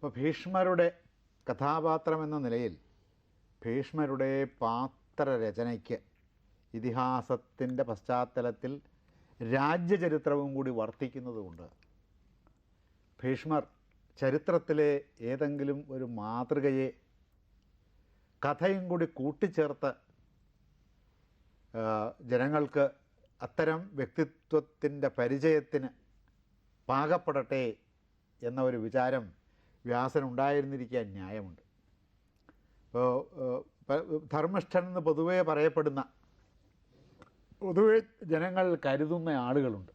അപ്പോൾ ഭീഷ്മരുടെ കഥാപാത്രം എന്ന നിലയിൽ ഭീഷ്മരുടെ പാത്രരചനയ്ക്ക് ഇതിഹാസത്തിൻ്റെ പശ്ചാത്തലത്തിൽ രാജ്യചരിത്രവും കൂടി വർത്തിക്കുന്നതുകൊണ്ട് ഭീഷ്മർ ചരിത്രത്തിലെ ഏതെങ്കിലും ഒരു മാതൃകയെ കഥയും കൂടി കൂട്ടിച്ചേർത്ത് ജനങ്ങൾക്ക് അത്തരം വ്യക്തിത്വത്തിൻ്റെ പരിചയത്തിന് പാകപ്പെടട്ടെ എന്ന ഒരു വിചാരം വ്യാസനുണ്ടായിരുന്നിരിക്കാൻ ന്യായമുണ്ട്. ഇപ്പോൾ ധർമ്മിഷ്ഠൻ എന്ന് പൊതുവേ പറയപ്പെടുന്ന, പൊതുവെ ജനങ്ങൾ കരുതുന്ന ആളുകളുണ്ട്.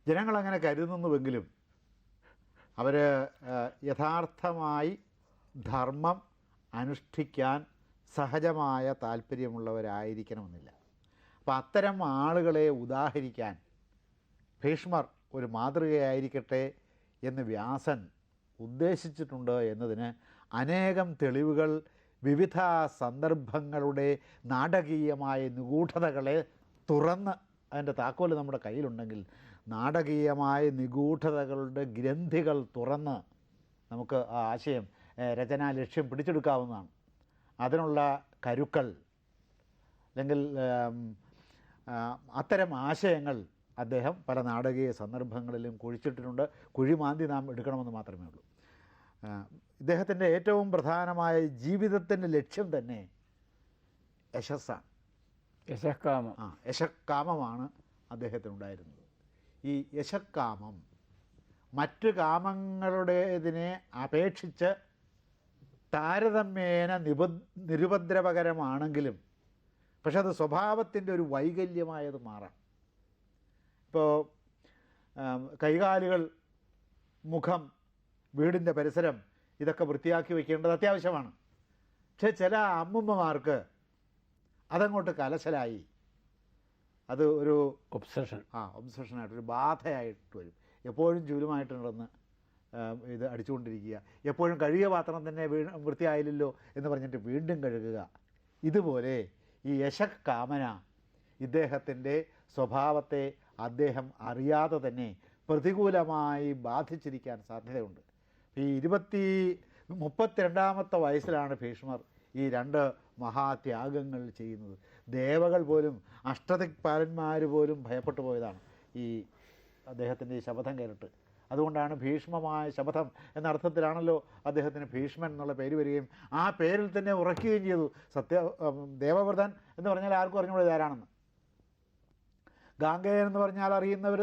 ജനങ്ങളങ്ങനെ കരുതുന്നുവെങ്കിലും അവർ യഥാർത്ഥമായി ധർമ്മം അനുഷ്ഠിക്കാൻ സഹജമായ താല്പര്യമുള്ളവരായിരിക്കണമെന്നില്ല. അപ്പോൾ അത്തരം ആളുകളെ ഉദാഹരിക്കാൻ ഭീഷ്മർ ഒരു മാതൃകയായിരിക്കട്ടെ എന്ന് വ്യാസൻ ഉദ്ദേശിച്ചിട്ടുണ്ട് എന്നതിന് അനേകം തെളിവുകൾ വിവിധ സന്ദർഭങ്ങളുടെ നാടകീയമായ നിഗൂഢതകളെ തുറന്ന്, അതിൻ്റെ താക്കോല് നമ്മുടെ കയ്യിലുണ്ടെങ്കിൽ നാടകീയമായ നിഗൂഢതകളുടെ ഗ്രന്ഥികൾ തുറന്ന് നമുക്ക് ആ ആശയം രചനാ ലക്ഷ്യം പിടിച്ചെടുക്കാവുന്നതാണ്. അതിനുള്ള കരുക്കൾ അല്ലെങ്കിൽ അത്തരം ആശയങ്ങൾ അദ്ദേഹം പല നാടകീയ സന്ദർഭങ്ങളിലും കുഴിച്ചിട്ടിട്ടുണ്ട്. കുഴിമാന്തി നാം എടുക്കണമെന്ന് മാത്രമേ ഉള്ളൂ. ഇദ്ദേഹത്തിൻ്റെ ഏറ്റവും പ്രധാനമായ ജീവിതത്തിൻ്റെ ലക്ഷ്യം തന്നെ യശസ്സാണ്, യശക്കാമമാണ് അദ്ദേഹത്തിനുണ്ടായിരുന്നത്. ഈ യശക്കാമം മറ്റു കാമങ്ങളുടേതിനെ അപേക്ഷിച്ച് താരതമ്യേന നിരുപദ്രവകരമാണെങ്കിലും പക്ഷെ അത് സ്വഭാവത്തിൻ്റെ ഒരു വൈകല്യമായത് മാറാം. ഇപ്പോൾ കൈകാലുകൾ, മുഖം, വീടിൻ്റെ പരിസരം ഇതൊക്കെ വൃത്തിയാക്കി വയ്ക്കേണ്ടത് അത്യാവശ്യമാണ്. പക്ഷേ ചില അമ്മുമ്മമാർക്ക് അതങ്ങോട്ട് കലശലായി അത് ഒരു ഒബ്സഷനായിട്ടൊരു ബാധയായിട്ട് വരും. എപ്പോഴും ചൂലുമായിട്ട് നടന്ന് ഇത് അടിച്ചുകൊണ്ടിരിക്കുക, എപ്പോഴും കഴുകിയ പാത്രം തന്നെ വൃത്തിയായില്ലല്ലോ എന്ന് പറഞ്ഞിട്ട് വീണ്ടും കഴുകുക. ഇതുപോലെ ഈ യശക്കാമന ഇദ്ദേഹത്തിൻ്റെ സ്വഭാവത്തെ അദ്ദേഹം അറിയാതെ തന്നെ പ്രതികൂലമായി ബാധിച്ചിരിക്കാൻ സാധ്യതയുണ്ട്. ഈ 32ാമത്തെ വയസ്സിലാണ് ഭീഷ്മർ ഈ 2 മഹാത്യാഗങ്ങൾ ചെയ്യുന്നത്. ദേവകൾ പോലും, അഷ്ടദിക്പാലന്മാർ പോലും ഭയപ്പെട്ടു പോയതാണ് ഈ അദ്ദേഹത്തിൻ്റെ ഈ ശപഥം കേട്ടിട്ട്. അതുകൊണ്ടാണ് ഭീഷ്മമായ ശപഥം എന്ന അർത്ഥത്തിലാണല്ലോ അദ്ദേഹത്തിന് ഭീഷ്മൻ എന്നുള്ള പേര് വരികയും ആ പേരിൽ തന്നെ ഉറയ്ക്കുകയും ചെയ്തു. ദേവവ്രതൻ എന്ന് പറഞ്ഞാൽ ആർക്കും അറിഞ്ഞുകൂടെ ഇതാരാണെന്ന്. ഗാംഗേയൻ എന്ന് പറഞ്ഞാൽ അറിയുന്നവർ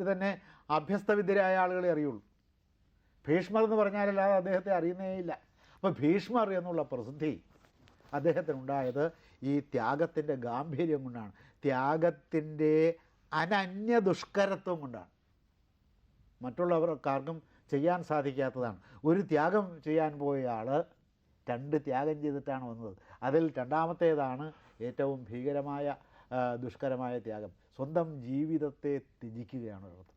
തന്നെ അഭ്യസ്തവിദ്യരായ ആളുകളെ അറിയുള്ളൂ. ഭീഷ്മർ എന്ന് പറഞ്ഞാലല്ലാതെ അദ്ദേഹത്തെ അറിയുന്നേയില്ല. അപ്പോൾ ഭീഷ്മർ എന്നുള്ള പ്രസിദ്ധി അദ്ദേഹത്തിനുണ്ടായത് ഈ ത്യാഗത്തിൻ്റെ ഗാംഭീര്യം കൊണ്ടാണ്, ത്യാഗത്തിൻ്റെ അനന്യ ദുഷ്കരത്വം കൊണ്ടാണ്. മറ്റുള്ളവർക്കാർക്കും ചെയ്യാൻ സാധിക്കാത്തതാണ്. ഒരു ത്യാഗം ചെയ്യാൻ പോയ ആൾ 2 ത്യാഗം ചെയ്തിട്ടാണ് വന്നത്. അതിൽ 2ാമത്തേതാണ് ഏറ്റവും ഭീകരമായ ദുഷ്കരമായ ത്യാഗം. സ്വന്തം ജീവിതത്തെ ത്യജിക്കുകയാണ് ഒരർത്ഥത്തിൽ.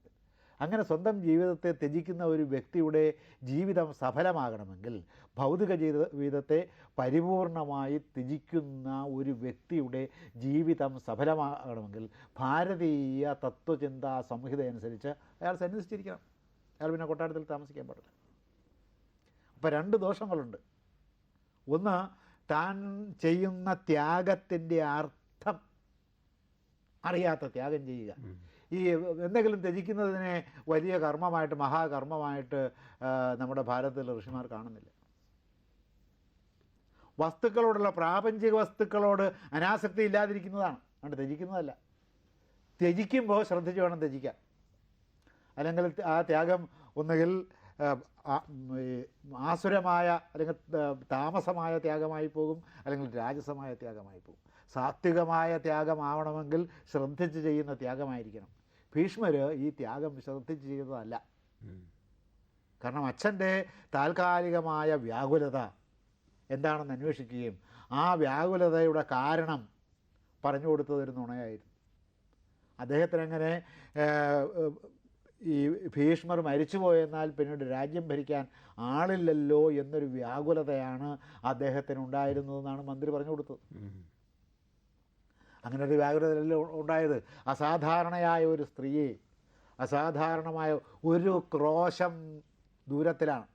അങ്ങനെ സ്വന്തം ജീവിതത്തെ ത്യജിക്കുന്ന ഒരു വ്യക്തിയുടെ ജീവിതം സഫലമാകണമെങ്കിൽ, ഭൗതിക ജീവിതത്തെ പരിപൂർണമായി ത്യജിക്കുന്ന ഒരു വ്യക്തിയുടെ ജീവിതം സഫലമാകണമെങ്കിൽ ഭാരതീയ തത്വചിന്താ സംഹിത അനുസരിച്ച് അയാൾ സന്യസിച്ചിരിക്കണം. അയാൾ പിന്നെ കൊട്ടാരത്തിൽ താമസിക്കാൻ പാടില്ല. അപ്പോൾ 2 ദോഷങ്ങളുണ്ട്. ഒന്ന്, താൻ ചെയ്യുന്ന ത്യാഗത്തിൻ്റെ അർത്ഥം അറിയാത്ത ത്യാഗം ചെയ്യുക. ഈ എന്തെങ്കിലും ത്യജിക്കുന്നതിനെ വലിയ കർമ്മമായിട്ട്, മഹാകർമ്മമായിട്ട് നമ്മുടെ ഭാരതത്തിലെ ഋഷിമാർ കാണുന്നില്ല. വസ്തുക്കളോടുള്ള, പ്രാപഞ്ചിക വസ്തുക്കളോട് അനാസക്തി ഇല്ലാതിരിക്കുന്നതാണ്, അതുകൊണ്ട് ത്യജിക്കുന്നതല്ല. ത്യജിക്കുമ്പോൾ ശ്രദ്ധിച്ച് വേണം ത്യജിക്കാൻ. അല്ലെങ്കിൽ ആ ത്യാഗം ഒന്നുകിൽ ആസുരമായ അല്ലെങ്കിൽ താമസമായ ത്യാഗമായി പോകും, അല്ലെങ്കിൽ രാജസമായ ത്യാഗമായി പോകും. സാത്വികമായ ത്യാഗമാവണമെങ്കിൽ ശ്രദ്ധിച്ച് ചെയ്യുന്ന ത്യാഗമായിരിക്കണം. ഭീഷ്മർ ഈ ത്യാഗം ശ്രദ്ധിച്ച് ചെയ്യുന്നതല്ല. കാരണം അച്ഛൻ്റെ താൽക്കാലികമായ വ്യാകുലത എന്താണെന്ന് അന്വേഷിക്കുകയും ആ വ്യാകുലതയുടെ കാരണം പറഞ്ഞു കൊടുത്തതൊരു നുണയായിരുന്നു. അദ്ദേഹത്തിനങ്ങനെ ഈ ഭീഷ്മർ മരിച്ചുപോയെന്നാൽ പിന്നീട് രാജ്യം ഭരിക്കാൻ ആളില്ലല്ലോ എന്നൊരു വ്യാകുലതയാണ് അദ്ദേഹത്തിനുണ്ടായിരുന്നതെന്നാണ് മന്ത്രി പറഞ്ഞു കൊടുത്തത്. അങ്ങനെ ഒരു വ്യാകുലതയല്ല ഉണ്ടായത്. അസാധാരണയായ ഒരു സ്ത്രീയെ, അസാധാരണമായ ഒരു ക്രോശം ദൂരത്തിലാണ്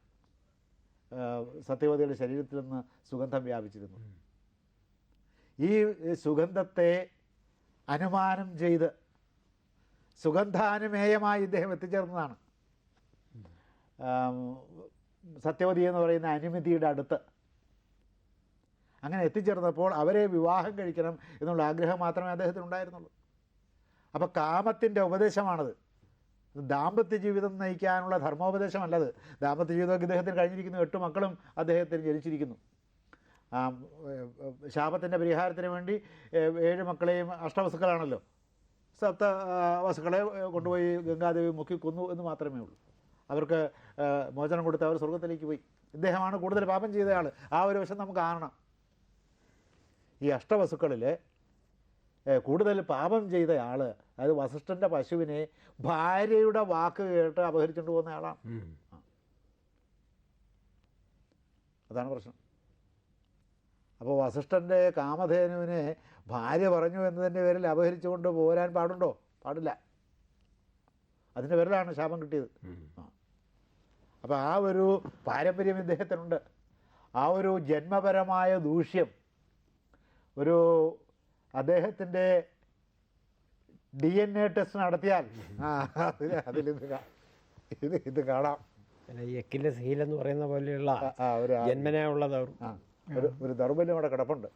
സത്യവതിയുടെ ശരീരത്തിൽ നിന്ന് സുഗന്ധം വ്യാപിച്ചിരുന്നു. ഈ സുഗന്ധത്തെ അനുമാനം ചെയ്ത് സുഗന്ധാനുമേയമായി ഇദ്ദേഹം എത്തിച്ചേർന്നതാണ് സത്യവതി എന്ന് പറയുന്ന അനുമതിയുടെ അടുത്ത്. അങ്ങനെ എത്തിച്ചേർന്നപ്പോൾ അവരെ വിവാഹം കഴിക്കണം എന്നുള്ള ആഗ്രഹം മാത്രമേ അദ്ദേഹത്തിന് ഉണ്ടായിരുന്നുള്ളൂ. അപ്പോൾ കാമത്തിൻ്റെ ഉപദേശമാണത്. ദാമ്പത്യ ജീവിതം നയിക്കാനുള്ള ധർമ്മോപദേശമല്ലത്. ദാമ്പത്യ ജീവിതമൊക്കെ ഇദ്ദേഹത്തിന് കഴിഞ്ഞിരിക്കുന്നു. 8 മക്കളും അദ്ദേഹത്തിന് ജനിച്ചിരിക്കുന്നു. ശാപത്തിൻ്റെ പരിഹാരത്തിന് വേണ്ടി 7 മക്കളെയും അഷ്ടവസുക്കളാണല്ലോ, സപ്ത വസുക്കളെ കൊണ്ടുപോയി ഗംഗാദേവി മുക്കി കൊന്നു എന്ന് മാത്രമേ ഉള്ളൂ. അവർക്ക് മോചനം കൊടുത്ത് അവർ സ്വർഗത്തിലേക്ക് പോയി. ഇദ്ദേഹമാണ് കൂടുതൽ പാപം ചെയ്തയാൾ. ആ ഒരു വശം നമുക്ക് കാണണം. ഈ അഷ്ടവസുക്കളിൽ കൂടുതൽ പാപം ചെയ്തയാൾ, അതായത് വസിഷ്ഠൻ്റെ പശുവിനെ ഭാര്യയുടെ വാക്ക് കേട്ട് അപഹരിച്ചുകൊണ്ട് പോകുന്ന ആളാണ്. അതാണ് പ്രശ്നം. അപ്പോൾ വസിഷ്ഠൻ്റെ കാമധേനുവിനെ ഭാര്യ പറഞ്ഞു എന്നതിൻ്റെ പേരിൽ അപഹരിച്ചുകൊണ്ട് പോരാൻ പാടുണ്ടോ? പാടില്ല. അതിൻ്റെ പേരിലാണ് ശാപം കിട്ടിയത്. അപ്പോൾ ആ ഒരു പാരമ്പര്യം ഇദ്ദേഹത്തിനുണ്ട്. ആ ഒരു ജന്മപരമായ ദൂഷ്യം ഒരു അദ്ദേഹത്തിൻ്റെ DNA ടെസ്റ്റ് നടത്തിയാൽ ഇത് കാണാം. എക്കിൻ്റെ സീലെന്ന് പറയുന്ന പോലെയുള്ള ജന്മനായുള്ള ഒരു ദൗർബല്യം അവിടെ കിടപ്പുണ്ട്.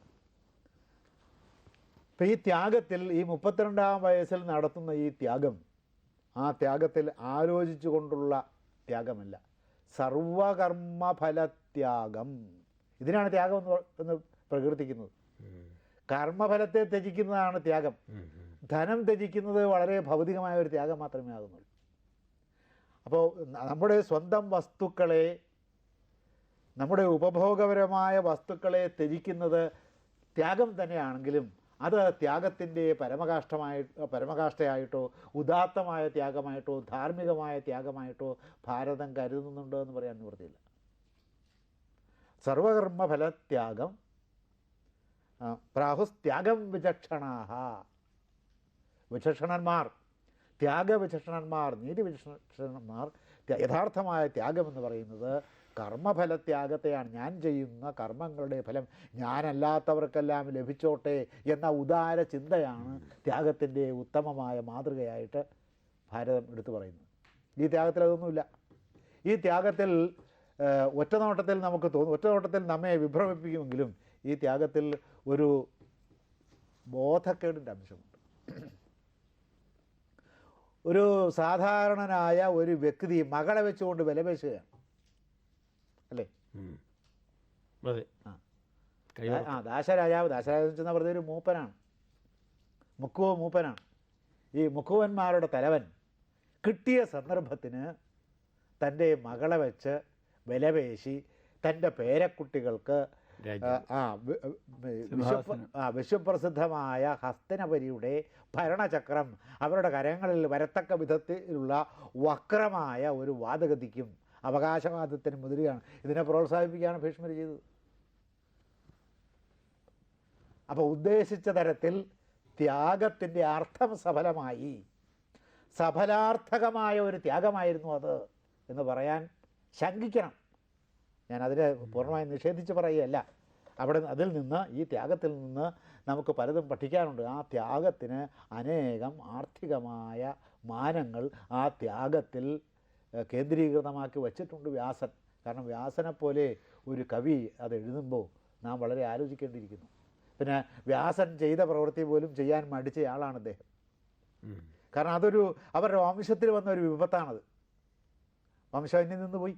ഇപ്പം ഈ ത്യാഗത്തിൽ, ഈ 32-ാം വയസ്സിൽ നടത്തുന്ന ഈ ത്യാഗം, ആ ത്യാഗത്തിൽ ആലോചിച്ചു കൊണ്ടുള്ള ത്യാഗമല്ല, സർവകർമ്മഫലത്യാഗം. ഇതിനാണ് ത്യാഗം എന്ന് പ്രകീർത്തിക്കുന്നത്. കർമ്മഫലത്തെ ത്യജിക്കുന്നതാണ് ത്യാഗം. ധനം ത്യജിക്കുന്നത് വളരെ ഭൗതികമായ ഒരു ത്യാഗം മാത്രമേ ആകുന്നുള്ളൂ. അപ്പോൾ നമ്മുടെ സ്വന്തം വസ്തുക്കളെ, നമ്മുടെ ഉപഭോഗപരമായ വസ്തുക്കളെ ത്യാഗം തന്നെയാണെങ്കിലും അത് ത്യാഗത്തിൻ്റെ പരമകാഷ്ഠയായിട്ടോ ഉദാത്തമായ ത്യാഗമായിട്ടോ ധാർമ്മികമായ ത്യാഗമായിട്ടോ ഭാരതം കരുതുന്നുണ്ടോ എന്ന് പറയാൻ നിവൃത്തിയില്ല. സർവകർമ്മഫലത്യാഗം പ്രാഹുസ്ത്യാഗം വിചക്ഷണാഹ. വിചക്ഷണന്മാർ, ത്യാഗവിചക്ഷണന്മാർ, നീതിവിചക്ഷണന്മാർ യഥാർത്ഥമായ ത്യാഗമെന്ന് പറയുന്നത് കർമ്മഫലത്യാഗത്തെയാണ്. ഞാൻ ചെയ്യുന്ന കർമ്മങ്ങളുടെ ഫലം ഞാനല്ലാത്തവർക്കെല്ലാം ലഭിച്ചോട്ടെ എന്ന ഉദാര ചിന്തയാണ് ത്യാഗത്തിൻ്റെ ഉത്തമമായ മാതൃകയായിട്ട് ഭാരതം എടുത്തു പറയുന്നത്. ഈ ത്യാഗത്തിൽ അതൊന്നുമില്ല. ഈ ത്യാഗത്തിൽ ഒറ്റനോട്ടത്തിൽ നമുക്ക് തോന്നും, ഒറ്റനോട്ടത്തിൽ നമ്മെ വിഭ്രമിപ്പിക്കുമെങ്കിലും ഈ ത്യാഗത്തിൽ ഒരു ബോധക്കേടിൻ്റെ അംശമുണ്ട്. ഒരു സാധാരണനായ ഒരു വ്യക്തി മകളെ വെച്ചുകൊണ്ട് വിലപേശുകയാണ്, അല്ലേ? ദാശരാജാവ് വെച്ചാൽ വെറുതെ ഒരു മൂപ്പനാണ്, മുക്കുവ മൂപ്പനാണ്. ഈ മുക്കുവന്മാരുടെ തലവൻ കിട്ടിയ സന്ദർഭത്തിന് തൻ്റെ മകളെ വെച്ച് വിലപേശി തൻ്റെ പേരക്കുട്ടികൾക്ക് വിശ്വപ്രസിദ്ധമായ ഹസ്തനപുരിയുടെ ഭരണചക്രം അവരുടെ കരങ്ങളിൽ വരത്തക്ക വിധത്തിലുള്ള വക്രമായ ഒരു വാദഗതിക്കും അവകാശവാദത്തിന് മുതിരുകയാണ്. ഇതിനെ പ്രോത്സാഹിപ്പിക്കുകയാണ് ഭീഷ്മർ ചെയ്തത്. അപ്പോൾ ഉദ്ദേശിച്ച തരത്തിൽ ത്യാഗത്തിൻ്റെ അർത്ഥം സഫലമായി, സഫലാർത്ഥകമായ ഒരു ത്യാഗമായിരുന്നു അത് എന്ന് പറയാൻ ശങ്കിക്കണം. ഞാനതിനെ പൂർണ്ണമായും നിഷേധിച്ച് പറയുകയല്ല. അതിൽ നിന്ന്, ഈ ത്യാഗത്തിൽ നിന്ന് നമുക്ക് പലതും പഠിക്കാനുണ്ട്. ആ ത്യാഗത്തിന് അനേകം ആർത്ഥികമായ മാനങ്ങൾ ആ ത്യാഗത്തിൽ കേന്ദ്രീകൃതമാക്കി വച്ചിട്ടുണ്ട് വ്യാസൻ. കാരണം വ്യാസനെപ്പോലെ ഒരു കവി അത് എഴുതുമ്പോൾ നാം വളരെ ആലോചിക്കേണ്ടിയിരിക്കുന്നു. പിന്നെ വ്യാസൻ ചെയ്ത പ്രവൃത്തി പോലും ചെയ്യാൻ മടിച്ചയാളാണ് അദ്ദേഹം. കാരണം അവരുടെ വംശത്തിൽ വന്ന ഒരു വിപത്താണത്. വംശം അന്യം നിന്ന് പോയി.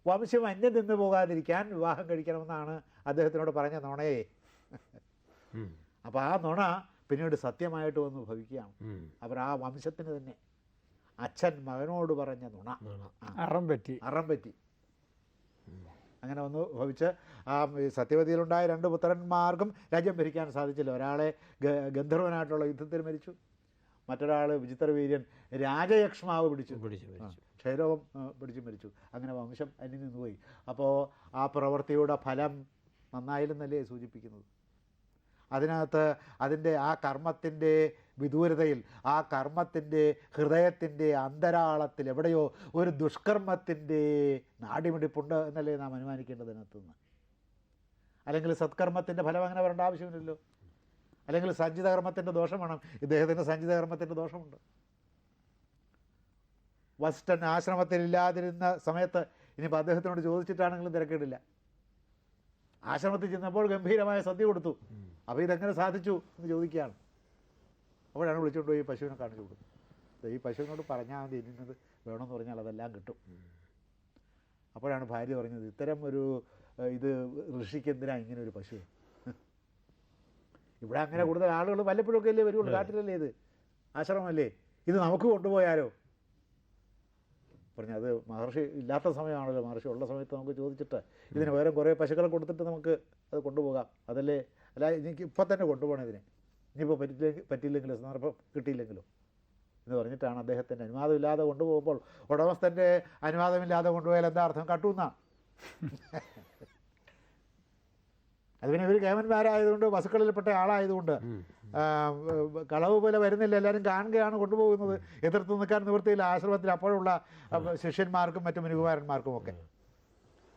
വംശം അന്യം നിന്ന് പോകാതിരിക്കാൻ വിവാഹം കഴിക്കണമെന്നാണ് അദ്ദേഹത്തിനോട് പറഞ്ഞ നുണയെ. അപ്പോൾ ആ നുണ പിന്നീട് സത്യമായിട്ട് വന്ന് ഭവിക്കുകയാണ്. അവർ ആ വംശത്തിന് തന്നെ അച്ഛൻ മകനോട് പറഞ്ഞ നുണ അറം പറ്റി അങ്ങനെ വന്ന് ഭവിച്ച് ആ സത്യവതിയിലുണ്ടായ 2 പുത്രന്മാർക്കും രാജ്യം ഭരിക്കാൻ സാധിച്ചില്ല. ഒരാളെ ഗന്ധർവനായിട്ടുള്ള യുദ്ധത്തിൽ മരിച്ചു, മറ്റൊരാൾ വിചിത്രവീര്യൻ രാജയക്ഷ്മാവ് പിടിച്ചു ക്ഷയരോഗം പിടിച്ചു മരിച്ചു. അങ്ങനെ വംശം അന്യം നിന്നുപോയി. അപ്പോൾ ആ പ്രവൃത്തിയുടെ ഫലം നന്നായില്ലെന്നല്ലേ സൂചിപ്പിക്കുന്നത്. അതിനകത്ത് അതിൻ്റെ ആ കർമ്മത്തിൻ്റെ വിദൂരതയിൽ, ആ കർമ്മത്തിൻ്റെ ഹൃദയത്തിൻ്റെ അന്തരാളത്തിൽ എവിടെയോ ഒരു ദുഷ്കർമ്മത്തിൻ്റെ നാടിമിടിപ്പുണ്ട് എന്നല്ലേ നാം അനുമാനിക്കേണ്ടത് അതിനകത്തുനിന്ന്. അല്ലെങ്കിൽ സത്കർമ്മത്തിൻ്റെ ഫലം അങ്ങനെ വരേണ്ട ആവശ്യമില്ലല്ലോ. അല്ലെങ്കിൽ സഞ്ചിത കർമ്മത്തിൻ്റെ ദോഷം വേണം. ഇദ്ദേഹത്തിൻ്റെ സഞ്ചിത കർമ്മത്തിൻ്റെ ദോഷമുണ്ട്. വസിഷ്ഠൻ ആശ്രമത്തിൽ ഇല്ലാതിരുന്ന സമയത്ത് ഇനിയിപ്പോൾ അദ്ദേഹത്തിനോട് ചോദിച്ചിട്ടാണെങ്കിലും തിരക്കേടില്ല. ആശ്രമത്തിൽ ചെന്നപ്പോൾ ഗംഭീരമായ സദ്യ കൊടുത്തു. അപ്പോൾ ഇതെങ്ങനെ സാധിച്ചു എന്ന് ചോദിക്കുകയാണ്. അപ്പോഴാണ് വിളിച്ചുകൊണ്ട് പോയി പശുവിനെ കാണിച്ചു കൊടുത്തു. ഈ പശുവിനോട് പറഞ്ഞാൽ മതി, ഇന്നത് വേണമെന്ന് പറഞ്ഞാൽ അതെല്ലാം കിട്ടും. അപ്പോഴാണ് ഭാര്യ പറഞ്ഞത്, ഇത്തരം ഒരു ഇത് ഋഷിക്ക് എന്തിനാ ഇങ്ങനെ ഒരു പശു? ഇവിടെ അങ്ങനെ കൂടുതൽ ആളുകൾ വല്ലപ്പോഴൊക്കെ അല്ലേ വരുള്ളൂ, കാട്ടിലല്ലേ ഇത്, ആശ്രമമല്ലേ, ഇത് നമുക്ക് കൊണ്ടുപോയാലോ പറഞ്ഞു. അത് മഹർഷി ഇല്ലാത്ത സമയമാണല്ലോ, മഹർഷി ഉള്ള സമയത്ത് നമുക്ക് ചോദിച്ചിട്ട് ഇതിന് പകരം കുറേ പശുക്കളെ കൊടുത്തിട്ട് നമുക്ക് അത് കൊണ്ടുപോകാം. അതല്ലേ, അല്ല എനിക്ക് ഇപ്പം തന്നെ കൊണ്ടുപോകണം ഇതിനെ, ഇനിയിപ്പോൾ പറ്റിയില്ലെങ്കിലോ സന്ദർഭം കിട്ടിയില്ലെങ്കിലോ എന്ന് പറഞ്ഞിട്ടാണ് അദ്ദേഹത്തിൻ്റെ അനുവാദമില്ലാതെ കൊണ്ടുപോകുമ്പോൾ. ഉടമസ്ഥൻ്റെ അനുവാദമില്ലാതെ കൊണ്ടുപോയാൽ എന്താ അർത്ഥം? കട്ടുന്ന. അത് പിന്നെ ഇവർ കേമന്മാരായതുകൊണ്ട്, വസുക്കളിൽപ്പെട്ട ആളായതുകൊണ്ട് കളവ് പോലെ വരുന്നില്ല, എല്ലാവരും കാണുകയാണ് കൊണ്ടുപോകുന്നത്. എതിർത്ത് നിൽക്കാൻ നിവൃത്തിയില്ല ആശ്രമത്തിൽ അപ്പോഴുള്ള ശിഷ്യന്മാർക്കും മറ്റു മുനികുമാരന്മാർക്കും ഒക്കെ.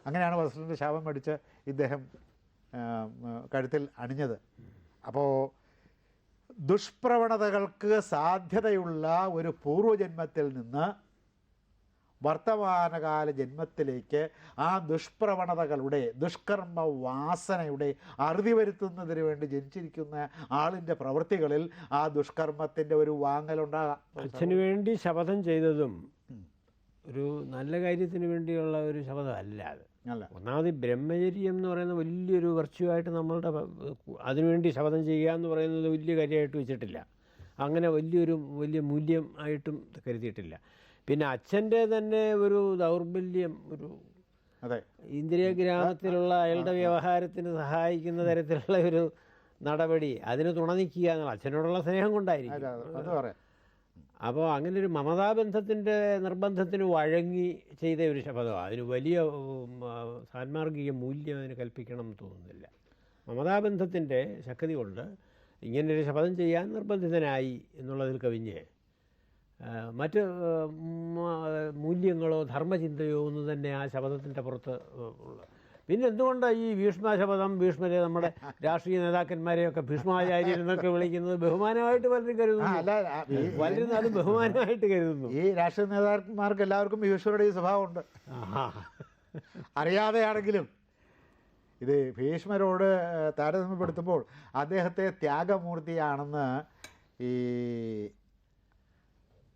അങ്ങനെയാണ് വസുവിൻ്റെ ശാപം മേടിച്ച് ഇദ്ദേഹം കഴുത്തിൽ അണിഞ്ഞത്. അപ്പോൾ ദുഷ്പ്രവണതകൾക്ക് സാധ്യതയുള്ള ഒരു പൂർവ്വജന്മത്തിൽ നിന്ന് വർത്തമാനകാല ജന്മത്തിലേക്ക് ആ ദുഷ്പ്രവണതകളുടെ, ദുഷ്കർമ്മ വാസനയുടെ അറുതി വരുത്തുന്നതിന് വേണ്ടി ജനിച്ചിരിക്കുന്ന ആളിൻ്റെ പ്രവൃത്തികളിൽ ആ ദുഷ്കർമ്മത്തിൻ്റെ ഒരു വാങ്ങലുണ്ടാകാം. അച്ഛന് വേണ്ടി ശപഥം ചെയ്തതും ഒരു നല്ല കാര്യത്തിന് വേണ്ടിയുള്ള ഒരു ശപഥമല്ല അത്. ഒന്നാമത് ബ്രഹ്മചര്യം എന്ന് പറയുന്ന വലിയൊരു വെർച്യുവായിട്ട് നമ്മളുടെ അതിനുവേണ്ടി ശപഥം ചെയ്യുക എന്ന് പറയുന്നത് വലിയ കാര്യമായിട്ട് വെച്ചിട്ടില്ല. അങ്ങനെ വലിയ മൂല്യം ആയിട്ടും കരുതിയിട്ടില്ല. പിന്നെ അച്ഛൻ്റെ തന്നെ ഒരു ദൗർബല്യം, ഒരു ഇന്ദ്രിയഗ്രാമത്തിലുള്ള അയാളുടെ വ്യവഹാരത്തിന് സഹായിക്കുന്ന തരത്തിലുള്ള ഒരു നടപടി, അതിന് തുണ നിൽക്കുക എന്നുള്ള അച്ഛനോടുള്ള സ്നേഹം കൊണ്ടായിരിക്കും. അപ്പോൾ അങ്ങനെ ഒരു മമതാബന്ധത്തിൻ്റെ നിർബന്ധത്തിന് വഴങ്ങി ചെയ്ത ഒരു ശപഥമാണ്. അതിന് വലിയ സാൻമാർഗിക മൂല്യം അതിന് കൽപ്പിക്കണം എന്ന് തോന്നുന്നില്ല. മമതാബന്ധത്തിൻ്റെ ശക്തി കൊണ്ട് ഇങ്ങനൊരു ശപഥം ചെയ്യാൻ നിർബന്ധിതനായി എന്നുള്ളതിൽ കവിഞ്ഞ് മറ്റ് മൂല്യങ്ങളോ ധർമ്മചിന്തയോ ഒന്നും തന്നെ ആ ശപഥത്തിൻ്റെ പുറത്ത് ഉള്ള. പിന്നെ എന്തുകൊണ്ടാണ് ഈ ഭീഷ്മശപഥം, ഭീഷ്മരെ നമ്മുടെ രാഷ്ട്രീയ നേതാക്കന്മാരെയൊക്കെ ഭീഷ്മാചാര്യർ എന്നൊക്കെ വിളിക്കുന്നത് ബഹുമാനമായിട്ട് പലരും കരുതുന്നു. പലരും അത് ബഹുമാനമായിട്ട് കരുതുന്നു. ഈ രാഷ്ട്രീയ നേതാക്കന്മാർക്ക് എല്ലാവർക്കും ഭീഷ്മരുടെ ഈ സ്വഭാവമുണ്ട്, അറിയാതെയാണെങ്കിലും. ഇത് ഭീഷ്മരോട് താരതമ്യപ്പെടുത്തുമ്പോൾ അദ്ദേഹത്തെ ത്യാഗമൂർത്തിയാണെന്ന് ഈ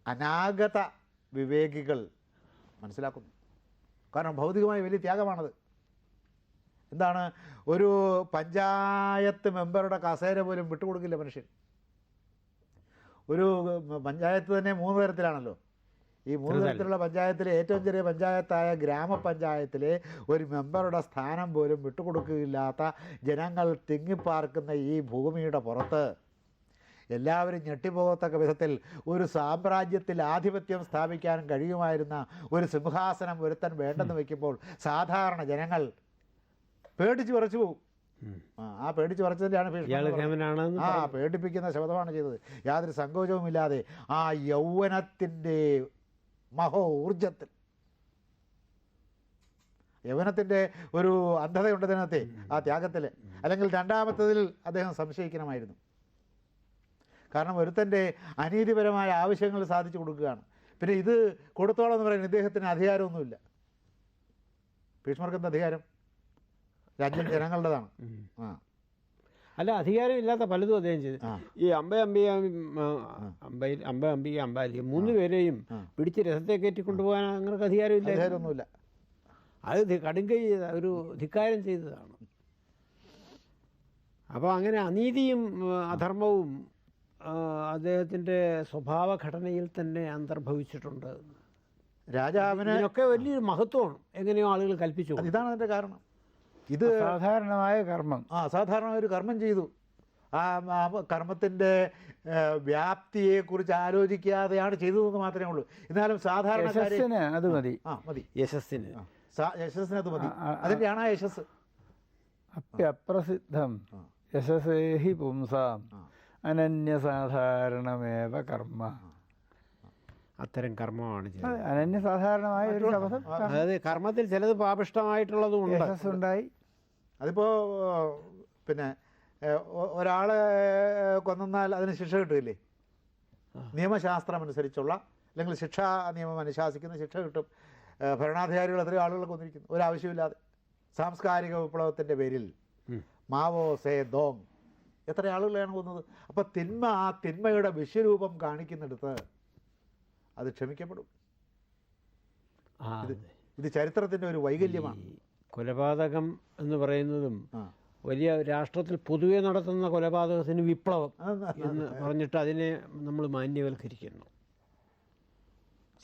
അനാഗത വിവേകികൾ മനസ്സിലാക്കുന്നു. കാരണം ഭൗതികമായ വലിയ ത്യാഗമാണത്. എന്താണ്, ഒരു പഞ്ചായത്ത് മെമ്പറുടെ കസേര പോലും വിട്ടുകൊടുക്കില്ല മനുഷ്യൻ. ഒരു പഞ്ചായത്ത് തന്നെ 3 തരത്തിലാണല്ലോ. ഈ 3 തരത്തിലുള്ള പഞ്ചായത്തിലെ ഏറ്റവും ചെറിയ പഞ്ചായത്തായ ഗ്രാമപഞ്ചായത്തിലെ ഒരു മെമ്പറുടെ സ്ഥാനം പോലും വിട്ടുകൊടുക്കില്ലാത്ത ജനങ്ങൾ തിങ്ങിപ്പാർക്കുന്ന ഈ ഭൂമിയുടെ പുറത്ത് എല്ലാവരും ഞെട്ടിപ്പോകത്തക്ക വിധത്തിൽ ഒരു സാമ്രാജ്യത്തിൽ ആധിപത്യം സ്ഥാപിക്കാൻ കഴിയുമായിരുന്ന ഒരു സിംഹാസനം ഒരുത്തൻ വേണ്ടെന്ന് വയ്ക്കുമ്പോൾ സാധാരണ ജനങ്ങൾ പേടിച്ച് വിറച്ചു പോകും. ആ പേടിച്ച് വിറച്ചതിൻ്റെയാണ് പേടിപ്പിക്കുന്ന ശബ്ദമാണ് ചെയ്തത്. യാതൊരു സങ്കോചവുമില്ലാതെ ആ യൗവനത്തിൻ്റെ ഊർജത്തിൽ, യൗവനത്തിൻ്റെ ഒരു അന്ധതയുണ്ട് ഇതിനകത്തെ ആ ത്യാഗത്തിൽ. അല്ലെങ്കിൽ രണ്ടാമത്തതിൽ അദ്ദേഹം സംശയിക്കണമായിരുന്നു. കാരണം ഒരുത്തൻ്റെ അനീതിപരമായ ആവശ്യങ്ങൾ സാധിച്ചു കൊടുക്കുകയാണ്. പിന്നെ ഇത് കൊടുത്തോളം എന്ന് പറയുന്നത് ഇദ്ദേഹത്തിന് അധികാരമൊന്നുമില്ല. ഭീഷ്മർക്ക് എന്താ അധികാരം? രാജ്യം ജനങ്ങളുടേതാണ്. അല്ല, അധികാരമില്ലാത്ത പലതും അദ്ദേഹം ചെയ്തു. ഈ അംബിക അംബാലി 3 പേരെയും പിടിച്ച് രഥത്തെ കയറ്റി കൊണ്ടുപോകാൻ അങ്ങനെ അധികാരമൊന്നുമില്ല. അത് കടുങ്കൈ ഒരു ധിക്കാരം ചെയ്തതാണ്. അപ്പോൾ അങ്ങനെ അനീതിയും അധർമ്മവും അദ്ദേഹത്തിൻ്റെ സ്വഭാവഘടനയിൽ തന്നെ അന്തർഭവിച്ചിട്ടുണ്ട്. രാജാവിന് ഇതിനൊക്കെ വലിയൊരു മഹത്വമാണ് എങ്ങനെയോ ആളുകൾ കൽപ്പിച്ചു. ഇതാണ് അതിൻ്റെ കാരണം. ഇത് സാധാരണമായ കർമ്മം, സാധാരണമായ ഒരു കർമ്മം ചെയ്തു. ആ കർമ്മത്തിൻ്റെ വ്യാപ്തിയെക്കുറിച്ച് ആലോചിക്കാതെയാണ് ചെയ്തതെന്ന് മാത്രമേ ഉള്ളൂ. എന്നാലും സാധാരണക്കാരന് അത് മതി. മതി, യശസ്സിന് അത് മതി. അതിൻ്റെയാണ് ആ യശസ്. അപ്രസിദ്ധം യശസേഹി പുംസാം അനന്യസാധാരണമേവ കർമ്മ. അത്തരം കർമ്മമാണ് ചെയ്യുന്നത്. അനന്യസാധാരണമായ ഒരു ശബ്ദം. അതായത് കർമ്മത്തിൽ ചിലത് പാപിഷ്ടമായിട്ടുള്ളതും ഉണ്ട്. യശസ്സുണ്ടായി. അതിപ്പോൾ പിന്നെ ഒരാളെ കൊന്നാൽ അതിന് ശിക്ഷ കിട്ടില്ലേ? നിയമശാസ്ത്രം അനുസരിച്ചുള്ള അല്ലെങ്കിൽ ശിക്ഷാ നിയമം അനുശാസിക്കുന്ന ശിക്ഷ കിട്ടും. ഭരണാധികാരികൾ എത്രയോ ആളുകളെ കൊന്നിരിക്കുന്നു ഒരാവശ്യമില്ലാതെ. സാംസ്കാരിക വിപ്ലവത്തിൻ്റെ പേരിൽ മാവോ സേ ദോങ് എത്ര ആളുകളെയാണ് കൊന്നത്. അപ്പോൾ തിന്മ ആ തിന്മയുടെ വിശ്വരൂപം കാണിക്കുന്നിടത്ത് അത് ക്ഷമിക്കപ്പെടും. ഇത് ചരിത്രത്തിൻ്റെ ഒരു വൈകല്യമാണ്. കൊലപാതകം എന്ന് പറയുന്നതും വലിയ രാഷ്ട്രത്തിൽ പൊതുവെ നടത്തുന്ന കൊലപാതകത്തിന് വിപ്ലവം എന്ന് പറഞ്ഞിട്ട് അതിനെ നമ്മൾ മാന്യവൽക്കരിക്കുന്നു.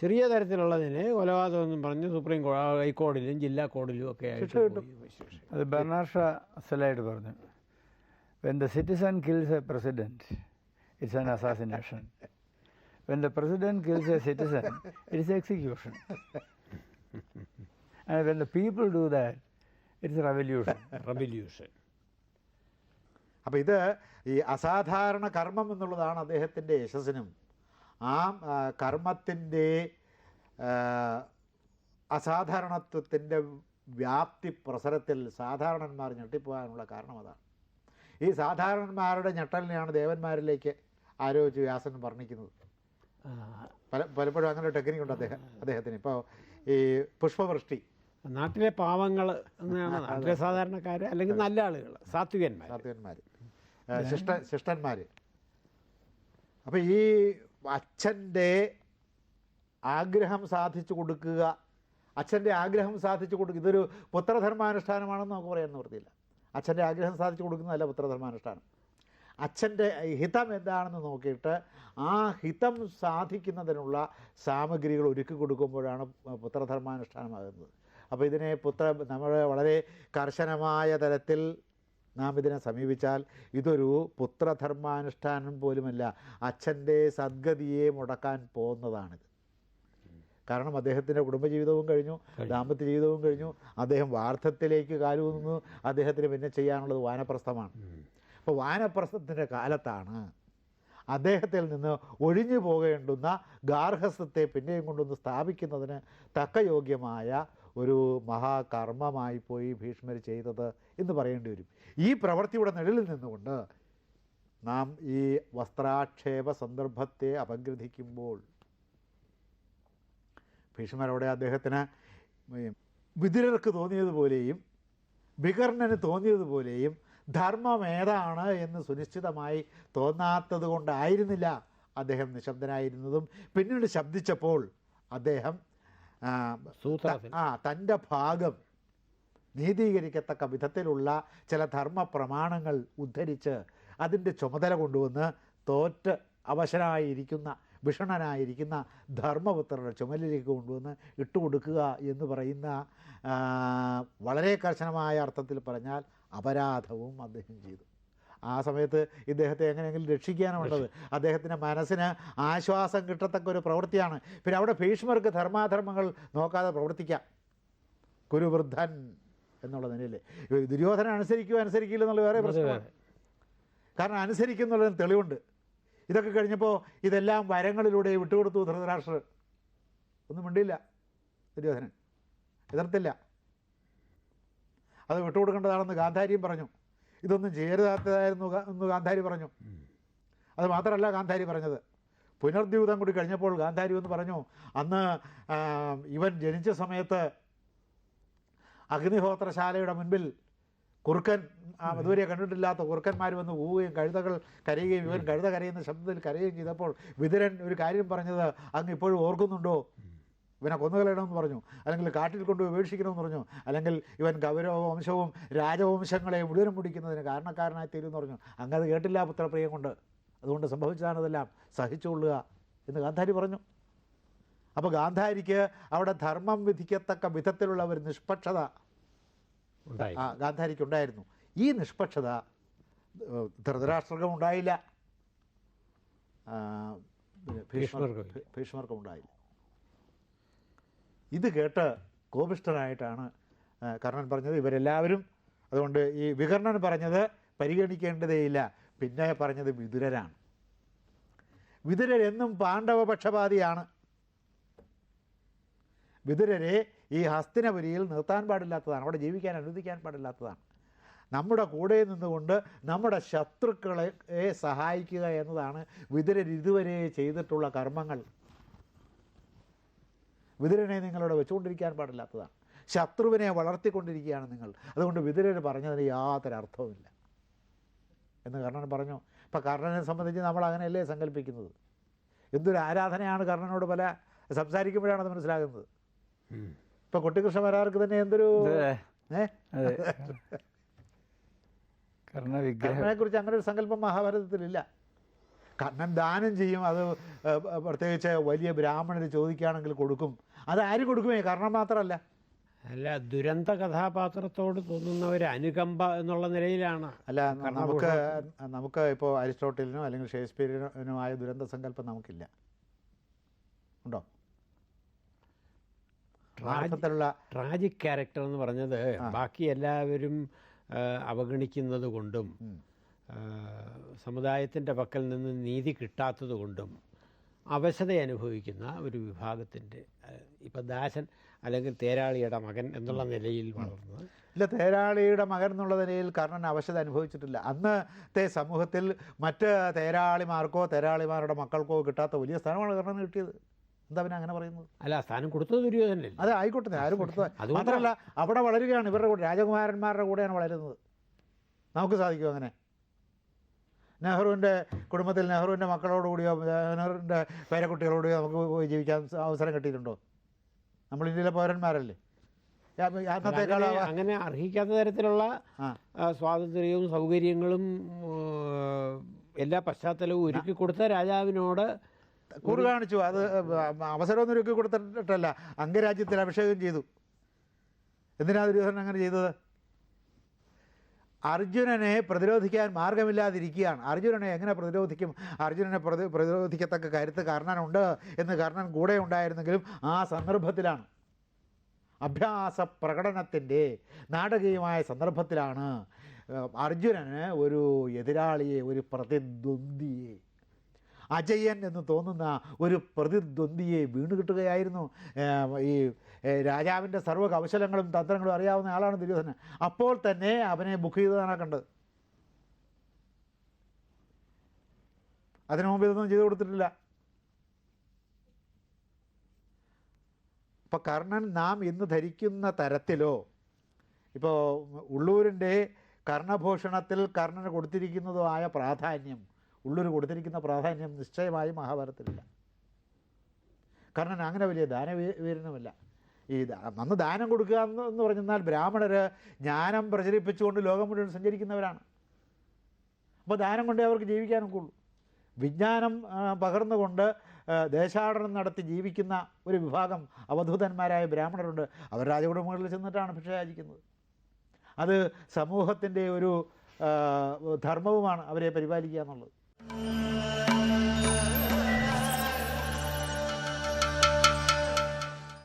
ചെറിയ തരത്തിലുള്ളതിന് കൊലപാതകം എന്നും പറഞ്ഞ് ഹൈക്കോടതിയിലും ജില്ലാ കോടതിയിലും ഒക്കെ ആയിട്ട് അത് ബെർണാഡ് ഷാ അസലായിട്ട് പറഞ്ഞു, when the citizen kills a president, it's an assassination. When the president kills a citizen, it is execution. And when the people do that, it's revolution. Revolution. അപ്പോൾ ഇത് ഈ അസാധാരണ കർമ്മം എന്നുള്ളതാണ് അദ്ദേഹത്തിൻ്റെ യശസ്സിനും ആ കർമ്മത്തിൻ്റെ അസാധാരണത്വത്തിൻ്റെ വ്യാപ്തി പ്രസരത്തിൽ സാധാരണന്മാർ ഞെട്ടിപ്പോകാനുള്ള കാരണം അതാണ്. ഈ സാധാരണന്മാരുടെ ഞെട്ടലിനെയാണ് ദേവന്മാരിലേക്ക് ആരോപിച്ച് വ്യാസൻ വർണ്ണിക്കുന്നത്. പലപ്പോഴും അങ്ങനെ ഒരു ടെക്നിക്കുണ്ട് അദ്ദേഹത്തിന്. ഇപ്പോൾ ഈ പുഷ്പവൃഷ്ടി, നാട്ടിലെ പാവങ്ങൾ എന്നാണ് നാട്ടിലെ സാധാരണക്കാർ, അല്ലെങ്കിൽ നല്ല ആളുകൾ, സാത്വികന്മാർ, ശിഷ്ടന്മാർ. അപ്പോൾ ഈ അച്ഛൻ്റെ ആഗ്രഹം സാധിച്ചു കൊടുക്കുക, അച്ഛൻ്റെ ആഗ്രഹം സാധിച്ചു കൊടുക്കുക, ഇതൊരു പുത്രധർമാനുഷ്ഠാനമാണെന്ന് നമുക്ക് പറയാൻ നിവൃത്തിയില്ല. അച്ഛൻ്റെ ആഗ്രഹം സാധിച്ചു കൊടുക്കുന്നതല്ല പുത്രധർമാനുഷ്ഠാനം. അച്ഛൻ്റെ ഹിതം എന്താണെന്ന് നോക്കിയിട്ട് ആ ഹിതം സാധിക്കുന്നതിനുള്ള സാമഗ്രികൾ ഒരുക്കി കൊടുക്കുമ്പോഴാണ് പുത്രധർമാനുഷ്ഠാനമാകുന്നത്. അപ്പോൾ ഇതിനെ നമ്മൾ വളരെ കർശനമായ തലത്തിൽ നാം ഇതിനെ സമീപിച്ചാൽ ഇതൊരു പുത്രധർമാനുഷ്ഠാനം പോലുമല്ല, അച്ഛൻ്റെ സദ്ഗതിയെ മുടക്കാൻ പോകുന്നതാണിത്. കാരണം അദ്ദേഹത്തിൻ്റെ കുടുംബജീവിതവും കഴിഞ്ഞു, ദാമ്പത്യ ജീവിതവും കഴിഞ്ഞു, അദ്ദേഹം വാർദ്ധത്തിലേക്ക് കാലൂന്നുന്നു, അദ്ദേഹത്തിന് പിന്നെ ചെയ്യാനുള്ളത് വാനപ്രസ്ഥമാണ്. അപ്പോൾ വാനപ്രസ്ഥത്തിൻ്റെ കാലത്താണ് അദ്ദേഹത്തിൽ നിന്ന് ഒഴിഞ്ഞു പോകേണ്ടുന്ന ഗാർഹസ്ഥത്തെ പിന്നെയും കൊണ്ടൊന്ന് സ്ഥാപിക്കുന്നതിന് തക്ക യോഗ്യമായ ഒരു മഹാകർമ്മമായി പോയി ഭീഷ്മർ ചെയ്തത് എന്ന് പറയേണ്ടി വരും. ഈ പ്രവൃത്തിയുടെ നിഴലിൽ നിന്നുകൊണ്ട് നാം ഈ വസ്ത്രാക്ഷേപ സന്ദർഭത്തെ അപഗ്രഥിക്കുമ്പോൾ ഭീഷ്മരോടെ അദ്ദേഹത്തിന് വിതുരർക്ക് തോന്നിയതുപോലെയും വികർണന് തോന്നിയതുപോലെയും ധർമ്മം ഏതാണ് എന്ന് സുനിശ്ചിതമായി തോന്നാത്തത് കൊണ്ടായിരുന്നില്ല അദ്ദേഹം നിശബ്ദനായിരുന്നതും. പിന്നീട് ശബ്ദിച്ചപ്പോൾ അദ്ദേഹം തൻ്റെ ഭാഗം നീതീകരിക്കത്തക്ക വിധത്തിലുള്ള ചില ധർമ്മ പ്രമാണങ്ങൾ ഉദ്ധരിച്ച് അതിൻ്റെ ചുമതല കൊണ്ടുവന്ന് തോറ്റ് അവശനായിരിക്കുന്ന വിഷണനായിരിക്കുന്ന ധർമ്മപുത്രരുടെ ചുമലിലേക്ക് കൊണ്ടുവന്ന് ഇട്ടുകൊടുക്കുക എന്ന് പറയുന്ന വളരെ കർശനമായ അർത്ഥത്തിൽ പറഞ്ഞാൽ അപരാധവും അദ്ദേഹം ചെയ്തു. ആ സമയത്ത് ഇദ്ദേഹത്തെ എങ്ങനെയെങ്കിലും രക്ഷിക്കാനുള്ളത് അദ്ദേഹത്തിൻ്റെ മനസ്സിന് ആശ്വാസം കിട്ടത്തക്ക ഒരു പ്രവൃത്തിയാണ്. പിന്നെ അവിടെ ഭീഷ്മർക്ക് ധർമാധർമ്മങ്ങൾ നോക്കാതെ പ്രവർത്തിക്കാം. കുരുവൃദ്ധൻ എന്നുള്ള നിലയിൽ ദുര്യോധന അനുസരിക്കില്ല എന്നുള്ള വേറെ പ്രശ്നമാണ്. കാരണം അനുസരിക്കുന്നുള്ളതിന് തെളിവുണ്ട്. ഇതൊക്കെ കഴിഞ്ഞപ്പോൾ ഇതെല്ലാം വരങ്ങളിലൂടെ വിട്ടുകൊടുത്തു ധൃതരാഷ്ട്രർ. ഒന്നും മിണ്ടില്ല, ദുര്യോധനൻ എതിർത്തില്ല. അത് വിട്ടുകൊടുക്കേണ്ടതാണെന്ന് ഗാന്ധാരിയും പറഞ്ഞു. ഇതൊന്നും ചെയ്യരുതാത്തതായിരുന്നു എന്ന് ഗാന്ധാരി പറഞ്ഞു. അത് മാത്രമല്ല ഗാന്ധാരി പറഞ്ഞത്, പുനർദ്യൂതം കൂടി കഴിഞ്ഞപ്പോൾ ഗാന്ധാരി എന്ന് പറഞ്ഞു, അന്ന് ഇവൻ ജനിച്ച സമയത്ത് അഗ്നിഹോത്രശാലയുടെ മുൻപിൽ കുറുക്കൻ, അതുവരെ കണ്ടിട്ടില്ലാത്ത കുറുക്കന്മാർ വന്ന് പോവുകയും കഴുതകൾ കരയുകയും ഇവൻ കഴുത കരയുന്ന ശബ്ദത്തിൽ കരയുകയും ചെയ്തപ്പോൾ വിതുരൻ ഒരു കാര്യം പറഞ്ഞത് അങ്ങ് ഇപ്പോഴും ഓർക്കുന്നുണ്ടോ? ഇവനെ കൊന്നുകളയണമെന്ന് പറഞ്ഞു, അല്ലെങ്കിൽ കാട്ടിൽ കൊണ്ട് ഉപേക്ഷിക്കണമെന്ന് പറഞ്ഞു, അല്ലെങ്കിൽ ഇവൻ ഗൗരവ വംശവും രാജവംശങ്ങളെ മുഴുവനും മുടിക്കുന്നതിന് കാരണക്കാരനായി തീരുമെന്ന് പറഞ്ഞു. അങ്ങത് കേട്ടില്ല പുത്രപ്രിയം കൊണ്ട്, അതുകൊണ്ട് സംഭവിച്ചതാണിതെല്ലാം, സഹിച്ചുകൊള്ളുക എന്ന് ഗാന്ധാരി പറഞ്ഞു. അപ്പോൾ ഗാന്ധാരിക്ക് അവിടെ ധർമ്മം വിധിക്കത്തക്ക വിധത്തിലുള്ള ഒരു നിഷ്പക്ഷത ഗാന്ധാരിക്കുണ്ടായിരുന്നു. ഈ നിഷ്പക്ഷത ധൃതരാഷ്ട്രർക്കും ഉണ്ടായില്ല, ഭീഷ്മർക്കും ഉണ്ടായില്ല. ഇത് കേട്ട് കോപിഷ്ഠനായിട്ടാണ് കർണൻ പറഞ്ഞത് ഇവരെല്ലാവരും. അതുകൊണ്ട് ഈ വികർണൻ പറഞ്ഞത് പരിഗണിക്കേണ്ടതേയില്ല. പിന്നെ പറഞ്ഞത് വിതുരരാണ്. വിതുരരെന്നും പാണ്ഡവപക്ഷപാതിയാണ്. വിതുരരെ ഈ ഹസ്തിനപുരിയിൽ നിർത്താൻ പാടില്ലാത്തതാണ്, അവിടെ ജീവിക്കാൻ അനുവദിക്കാൻ പാടില്ലാത്തതാണ്. നമ്മുടെ കൂടെ നിന്നുകൊണ്ട് നമ്മുടെ ശത്രുക്കളെ സഹായിക്കുക എന്നതാണ് വിതുരർ ഇതുവരെ ചെയ്തിട്ടുള്ള കർമ്മങ്ങൾ. വിതുരനെ നിങ്ങളിവിടെ വെച്ചുകൊണ്ടിരിക്കാൻ പാടില്ലാത്തതാണ്. ശത്രുവിനെ വളർത്തിക്കൊണ്ടിരിക്കുകയാണ് നിങ്ങൾ. അതുകൊണ്ട് വിതുരർ പറഞ്ഞതിന് യാതൊരു അർത്ഥവുമില്ല എന്ന് കർണൻ പറഞ്ഞു. ഇപ്പം കർണനെ സംബന്ധിച്ച് നമ്മൾ അങ്ങനെയല്ലേ സങ്കല്പിക്കുന്നത്? എന്തൊരു ആരാധനയാണ് കർണനോട് പല സംസാരിക്കുമ്പോഴാണ് അത് മനസ്സിലാകുന്നത്. ഇപ്പം കുട്ടികൃഷ്ണമാരാർക്ക് തന്നെ എന്തൊരു കർണനെക്കുറിച്ച് അങ്ങനെ ഒരു സങ്കല്പം മഹാഭാരതത്തിലില്ല. കർണൻ ദാനം ചെയ്യും, അത് പ്രത്യേകിച്ച് വലിയ ബ്രാഹ്മണർ ചോദിക്കുകയാണെങ്കിൽ കൊടുക്കും. അത് ആര് കൊടുക്കുമേ? കർണൻ മാത്രമല്ല. അല്ല, ദുരന്ത കഥാപാത്രത്തോട് തോന്നുന്ന ഒരു അനുകമ്പ എന്നുള്ള നിലയിലാണ്. അല്ല, നമുക്ക് ഇപ്പോൾ അരിസ്റ്റോട്ടലിനോ അല്ലെങ്കിൽ ഷേക്സ്പിയറിനുമായ ദുരന്ത സങ്കല്പം നമുക്കില്ല. ഉണ്ടോ? ട്രാജിക് ക്യാരക്ടർ എന്ന് പറഞ്ഞത് ബാക്കി എല്ലാവരും അവഗണിക്കുന്നത് കൊണ്ടും സമുദായത്തിൻ്റെ പക്കൽ നിന്ന് നീതി കിട്ടാത്തത് കൊണ്ടും അവശത അനുഭവിക്കുന്ന ഒരു വിഭാഗത്തിൻ്റെ, ഇപ്പം ദാസൻ അല്ലെങ്കിൽ തേരാളിയുടെ മകൻ എന്നുള്ള നിലയിൽ വളർന്നത്. ഇല്ല, തേരാളിയുടെ മകൻ എന്നുള്ള നിലയിൽ കർണൻ അവശത അനുഭവിച്ചിട്ടില്ല. അന്നത്തെ സമൂഹത്തിൽ മറ്റ് തേരാളിമാർക്കോ തേരാളിമാരുടെ മക്കൾക്കോ കിട്ടാത്ത വലിയ സ്ഥാനമാണ് കർണന് കിട്ടിയത്. എന്താ പിന്നെ അങ്ങനെ പറയുന്നത്? അല്ല, സ്ഥാനം കൊടുത്തത് ദുര്യോധനല്ലേ? അത് ആയിക്കോട്ടെ, ആരും കൊടുത്തത് മാത്രമല്ല, അവിടെ വളരുകയാണ്. ഇവരുടെ കൂടെ രാജകുമാരന്മാരുടെ കൂടെയാണ് വളരുന്നത്. നമുക്ക് സാധിക്കും അങ്ങനെ? നെഹ്റുവിൻ്റെ കുടുംബത്തിൽ നെഹ്റുവിൻ്റെ മക്കളോടുകൂടിയോ നെഹ്റുവിൻ്റെ പേരക്കുട്ടികളോടുകൂടിയോ നമുക്ക് പോയി ജീവിക്കാൻ അവസരം കിട്ടിയിട്ടുണ്ടോ? നമ്മൾ ഇന്ത്യയിലെ പൗരന്മാരല്ലേ. അങ്ങനെ അർഹിക്കാത്ത തരത്തിലുള്ള സ്വാതന്ത്ര്യവും സൗകര്യങ്ങളും എല്ലാ പശ്ചാത്തലവും ഒരുക്കി കൊടുത്ത രാജാവിനോട് കൂറ് കാണിച്ചു. അത് അവസരമൊന്നും ഒരുക്കി കൊടുത്തിട്ടല്ല, അംഗരാജ്യത്തിൽ അഭിഷേകം ചെയ്തു. എന്തിനാ ദുര്യോധനൻ അങ്ങനെ ചെയ്തത്? അർജുനനെ പ്രതിരോധിക്കാൻ മാർഗമില്ലാതിരിക്കുകയാണ്. അർജുനനെ എങ്ങനെ പ്രതിരോധിക്കും? അർജുനനെ പ്രതിരോധിക്കത്തക്ക കരുത്ത് കർണനുണ്ട് എന്ന് കർണൻ കൂടെ ഉണ്ടായിരുന്നെങ്കിലും ആ സന്ദർഭത്തിലാണ്, അഭ്യാസ പ്രകടനത്തിൻ്റെ നാടകീയമായ സന്ദർഭത്തിലാണ് അർജുനന് ഒരു എതിരാളിയെ, ഒരു പ്രതിദ്വന്ദ്വിയെ, അജയൻ എന്ന് തോന്നുന്ന ഒരു പ്രതിദ്വന്ദ്വിയെ വീണ് കിട്ടുകയായിരുന്നു. ഈ രാജാവിൻ്റെ സർവ്വ കൗശലങ്ങളും തന്ത്രങ്ങളും അറിയാവുന്ന ആളാണ് ദുര്യോധനൻ. അപ്പോൾ തന്നെ അവനെ ബുക്ക് ചെയ്തതാണ് കണ്ടത്. അതിനു മുമ്പ് ഇതൊന്നും ചെയ്തു കൊടുത്തിട്ടില്ല. ഇപ്പോൾ കർണൻ നാം ഇന്ന് ധരിക്കുന്ന തരത്തിലോ, ഇപ്പോൾ ഉള്ളൂരിൻ്റെ കർണഭൂഷണത്തിൽ കർണന് കൊടുത്തിരിക്കുന്നതോ ആയ പ്രാധാന്യം, ഉള്ളൂർ കൊടുത്തിരിക്കുന്ന പ്രാധാന്യം നിശ്ചയമായും മഹാഭാരതത്തിലില്ല. കർണൻ അങ്ങനെ വലിയ ദാനവീരനുമല്ല. ഈ അന്ന് ദാനം കൊടുക്കുക എന്ന് പറഞ്ഞാൽ ബ്രാഹ്മണർ ജ്ഞാനം പ്രചരിപ്പിച്ചുകൊണ്ട് ലോകം മുഴുവൻ സഞ്ചരിക്കുന്നവരാണ്. അപ്പോൾ ദാനം കൊണ്ടേ അവർക്ക് ജീവിക്കാനൊക്കെ ഉള്ളൂ. വിജ്ഞാനം പകർന്നുകൊണ്ട് ദേശാടനം നടത്തി ജീവിക്കുന്ന ഒരു വിഭാഗം അവധൂതന്മാരായ ബ്രാഹ്മണരുണ്ട്. അവർ രാജകുടുംബങ്ങളിൽ ചെന്നിട്ടാണ് ഭിക്ഷ യാചിക്കുന്നത്. അത് സമൂഹത്തിൻ്റെ ഒരു ധർമ്മവുമാണ് അവരെ പരിപാലിക്കുക എന്നുള്ളത്.